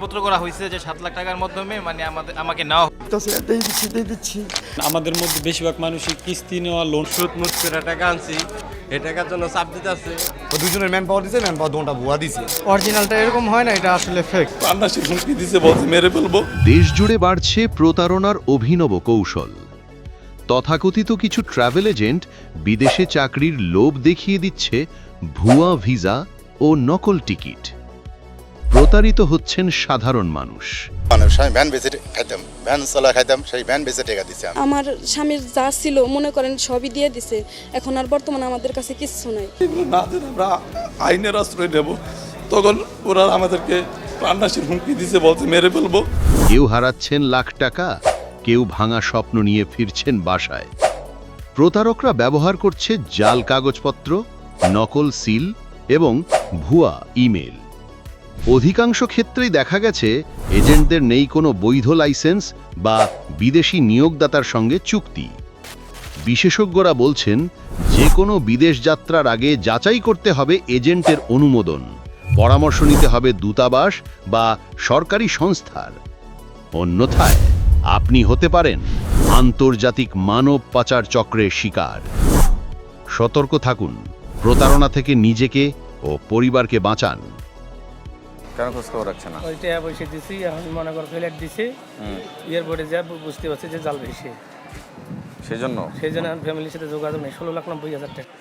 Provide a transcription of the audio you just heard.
নথিপত্র করা হয়েছে যে 7 লাখ টাকার মাধ্যমে মানে আমাকে নেওয়া দিচ্ছি। আমাদের মধ্যে বেশিরভাগ মানুষই কিস্তি নেওয়া লোন সুদ মুদ করে টাকা আনছি, এই টাকার জন্য চাপ দিতে আছে। দুজনের ম্যান পাওয়ার দিছে, ম্যান পাওয়ার দোনটা ভুয়া দিছে। অরিজিনালটা এরকম হয় না, এটা আসলে ফেক। প্রাণনাশের হুমকি দিছে, বলছে মেরে ফেলবো। দেশ জুড়ে বাড়ছে প্রতারণার অভিনব কৌশল। তথাকথিত কিছু ট্রাভেল এজেন্ট বিদেশে চাকরির লোভ দেখিয়ে দিচ্ছে ভুয়া ভিসা ও নকল টিকিট। প্রতারিত হচ্ছেন সাধারণ মানুষ। আমি ভ্যান বেচে খাইতাম, ভ্যান চলা খাইতাম, সেই ভ্যান বেচে টাকা দিছে। আমার স্বামীর যা ছিল মনে করেন সবই দিয়ে দিছে, এখন আর বর্তমানে আমাদের কাছে কিচ্ছু নাই। না দিলে আমরা আইনের আশ্রয় নেব, তখন ওরা আমাদেরকে প্রাণনাশের হুমকি দিছে, বলছে মেরে ফেলবো। কেউ হারাচ্ছেন লাখ টাকা, কেউ ভাঙা স্বপ্ন নিয়ে ফিরছেন বাসায়। প্রতারকরা ব্যবহার করছে জাল কাগজপত্র, নকল সিল এবং ভুয়া ইমেল। অধিকাংশ ক্ষেত্রেই দেখা গেছে এজেন্টদের নেই কোনো বৈধ লাইসেন্স বা বিদেশি নিয়োগদাতার সঙ্গে চুক্তি। বিশেষজ্ঞরা বলছেন, যে কোনো বিদেশ যাত্রার আগে যাচাই করতে হবে এজেন্টের অনুমোদন, পরামর্শ নিতে হবে দূতাবাস বা সরকারি সংস্থার। অন্যথায় আপনি হতে পারেন আন্তর্জাতিক মানব পাচার চক্রের শিকার। সতর্ক থাকুন, প্রতারণা থেকে নিজেকে ও পরিবারকে বাঁচান। কেন খোঁজ খবর রাখছে না? ওইটা বসে দিছি, এখন মনে কর ফ্ল্যাট দিছি, এয়ারপোর্টে যা বুঝতে পারছি যে জাল বেশি, সেজন্য সেই জন্য ফ্যামিলির সাথে যোগাযোগ নেই। 16,90,000 টাকা।